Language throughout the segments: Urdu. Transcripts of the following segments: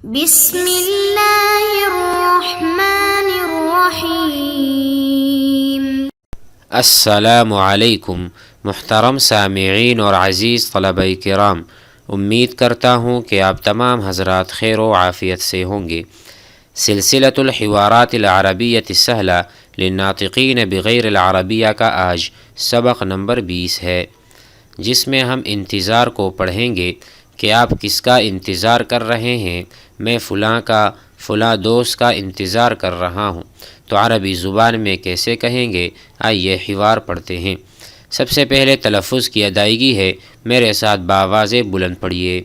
بسم اللہ الرحمن الرحیم۔ السلام علیکم محترم سامعین اور عزیز طلبہ کرام، امید کرتا ہوں کہ آپ تمام حضرات خیر و عافیت سے ہوں گے۔ سلسلۃ الحوارات العربیۃ السہلہ للناطقین بغیر العربیہ کا آج سبق نمبر 20 ہے، جس میں ہم انتظار کو پڑھیں گے کہ آپ کس کا انتظار کر رہے ہیں۔ میں فلاں دوست کا انتظار کر رہا ہوں، تو عربی زبان میں کیسے کہیں گے؟ آئیے حوار پڑھتے ہیں۔ سب سے پہلے تلفظ کی ادائیگی ہے، میرے ساتھ بآواز بلند پڑھیے۔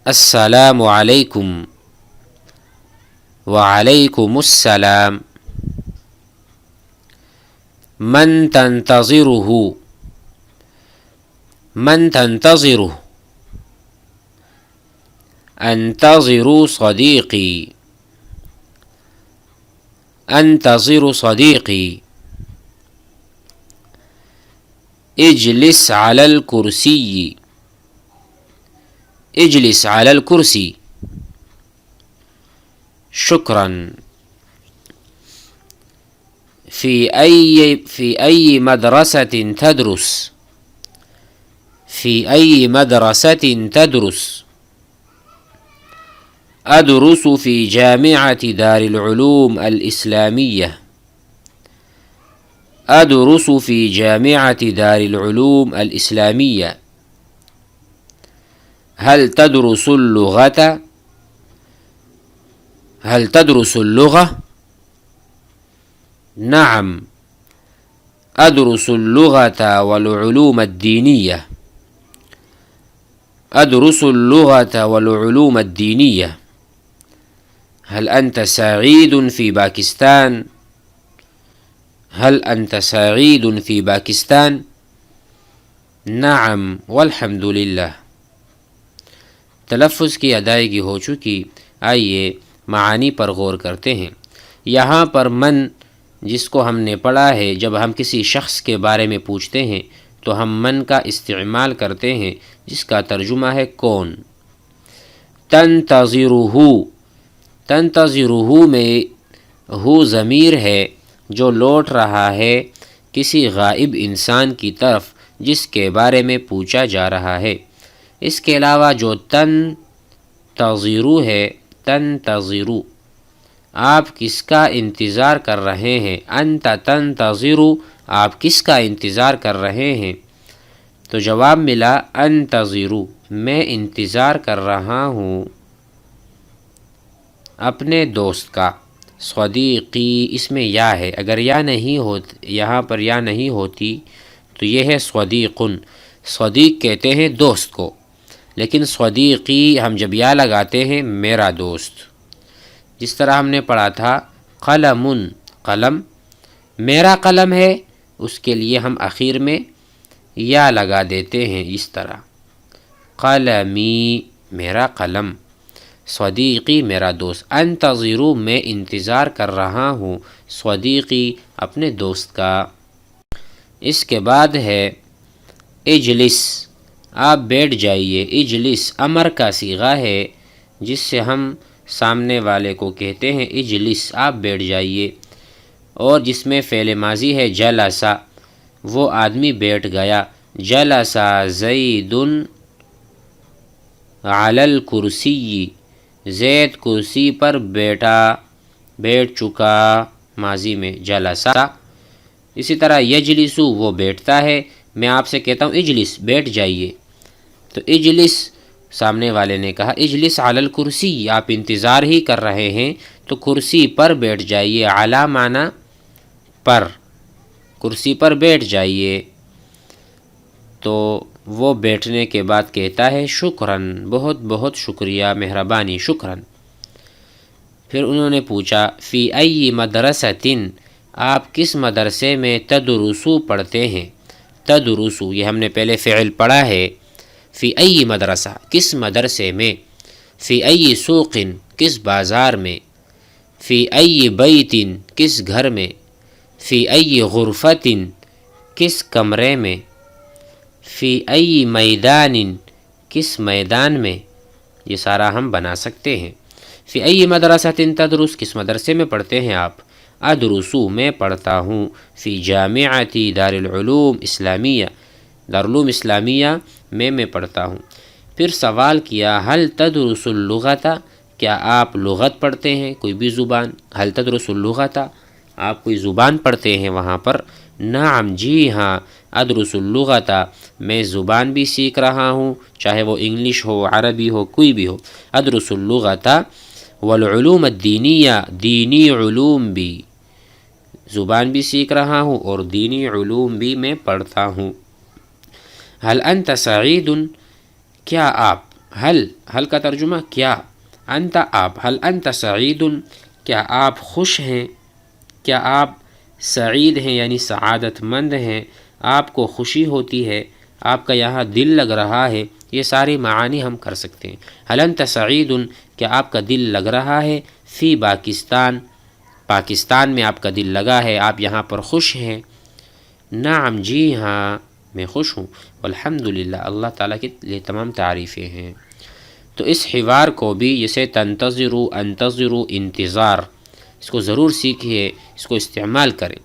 السلام علیکم، وعلیکم السلام۔ من تنتظرہ، من تنتظرہ۔ انتظر صدیقی، انتظر صدیقی۔ اجلس علی الکرسی، اجلس علی الکرسی۔ شکراً۔ فی ای مدرسۃ تدرس، فی ای مدرسۃ تدرس۔ أدرس في جامعة دار العلوم الإسلامية، أدرس في جامعة دار العلوم الإسلامية۔ هل تدرس اللغة؟ هل تدرس اللغة؟ نعم، أدرس اللغة والعلوم الدينية، أدرس اللغة والعلوم الدينية۔ هل أنت سعيد في باكستان؟ هل أنت سعيد في باكستان؟ نعم والحمد للہ۔ تلفظ کی ادائیگی ہو چکی، آئیے معانی پر غور کرتے ہیں۔ یہاں پر من، جس کو ہم نے پڑھا ہے، جب ہم کسی شخص کے بارے میں پوچھتے ہیں تو ہم من کا استعمال کرتے ہیں، جس کا ترجمہ ہے کون۔ تنتظرہ، تنتظرہ میں ہو ضمیر ہے جو لوٹ رہا ہے کسی غائب انسان کی طرف جس کے بارے میں پوچھا جا رہا ہے۔ اس کے علاوہ جو تنتظرہ ہے، تنتظرہ، آپ کس کا انتظار کر رہے ہیں؟ انت تنتظر، آپ کس کا انتظار کر رہے ہیں؟ تو جواب ملا انتظر، میں انتظار کر رہا ہوں اپنے دوست کا۔ صدیقی، اس میں یا ہے، اگر یا نہیں ہوتی، یہاں پر یا نہیں ہوتی تو یہ ہے صدیقن۔ صدیق کہتے ہیں دوست کو، لیکن صدیقی ہم جب یا لگاتے ہیں میرا دوست۔ جس طرح ہم نے پڑھا تھا قلم، قلم، میرا قلم ہے، اس کے لیے ہم آخر میں یا لگا دیتے ہیں، اس طرح قلمی، میرا قلم، صدیقی میرا دوست۔ انتظر، میں انتظار کر رہا ہوں، صدیقی اپنے دوست کا۔ اس کے بعد ہے اجلس، آپ بیٹھ جائیے۔ اجلس امر کا صیغہ ہے، جس سے ہم سامنے والے کو کہتے ہیں اجلس، آپ بیٹھ جائیے، اور جس میں فعل ماضی ہے جلسہ، وہ آدمی بیٹھ گیا۔ جلس زید علی الکرسی، زید کرسی پر بیٹھا، بیٹھ چکا، ماضی میں جلسہ۔ اسی طرح یجلس، وہ بیٹھتا ہے۔ میں آپ سے کہتا ہوں اجلس، بیٹھ جائیے، تو اجلس، سامنے والے نے کہا اجلس علی الکرسی، آپ انتظار ہی کر رہے ہیں تو کرسی پر بیٹھ جائیے۔ علی معنی پر، کرسی پر بیٹھ جائیے۔ تو وہ بیٹھنے کے بعد کہتا ہے شکراً، بہت بہت شکریہ، مہربانی، شکراً۔ پھر انہوں نے پوچھا فی ای مدرسۃ، آپ کس مدرسے میں تدرسو پڑھتے ہیں؟ تدرسو، یہ ہم نے پہلے فعل پڑھا ہے۔ فی ای مدرسہ، کس مدرسے میں۔ فی ای سوق، کس بازار میں۔ فی ای بیت، کس گھر میں۔ فی ای غرفۃ، کس کمرے میں۔ فی ای میدان، کس میدان میں۔ یہ سارا ہم بنا سکتے ہیں۔ فی ای مدرسۃ تدرس، کس مدرسے میں پڑھتے ہیں آپ؟ ادرسو، میں پڑھتا ہوں، فی جامعتی دارالعلوم اسلامیہ، دارالعلوم اسلامیہ میں پڑھتا ہوں۔ پھر سوال کیا حل تدرس اللغۃ، کیا آپ لغت پڑھتے ہیں، کوئی بھی زبان؟ حل تدرس اللغۃ، آپ کوئی زبان پڑھتے ہیں وہاں پر؟ نعم، جی ہاں، ادرس اللغۃ، میں زبان بھی سیکھ رہا ہوں، چاہے وہ انگلش ہو، عربی ہو، کوئی بھی ہو۔ ادرس اللغۃ والعلوم الدینیہ، دینی علوم بھی، زبان بھی سیکھ رہا ہوں اور دینی علوم بھی میں پڑھتا ہوں۔ حل انت سعید، کیا آپ، حل کا ترجمہ کیا، انت آپ، حل انت سعید، کیا آپ خوش ہیں، کیا آپ سعید ہیں یعنی سعادت مند ہیں، آپ کو خوشی ہوتی ہے، آپ کا یہاں دل لگ رہا ہے، یہ ساری معانی ہم کر سکتے ہیں۔ حل انت سعید، کیا آپ کا دل لگ رہا ہے، فی پاکستان، پاکستان میں آپ کا دل لگا ہے، آپ یہاں پر خوش ہیں؟ نعم، جی ہاں، میں خوش ہوں۔ والحمدللہ، اللہ تعالیٰ کے لیے تمام تعریفیں ہیں۔ تو اس حوار کو بھی جسے تنتظرو، انتظرو، انتظار، اس کو ضرور سیکھیے، اس کو استعمال کریں۔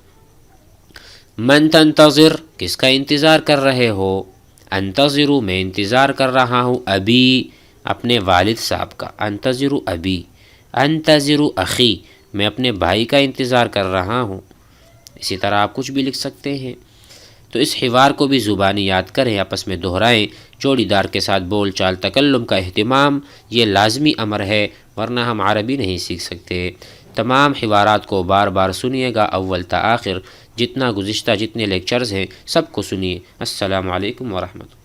من تنتظر، کس کا انتظار کر رہے ہو؟ انتظرو، میں انتظار کر رہا ہوں، ابی، اپنے والد صاحب کا، انتظرو ابی۔ انتظرو اخی، میں اپنے بھائی کا انتظار کر رہا ہوں۔ اسی طرح آپ کچھ بھی لکھ سکتے ہیں۔ تو اس حوار کو بھی زبانی یاد کریں، آپس میں دہرائیں، جوڑی دار کے ساتھ بول چال تکلم کا اہتمام یہ لازمی امر ہے، ورنہ ہم عربی نہیں سیکھ سکتے۔ تمام حوارات کو بار بار سنیے گا، اول تا آخر، جتنا گزشتہ جتنے لیکچرز ہیں سب کو سنیے۔ السلام علیکم ورحمۃ اللہ۔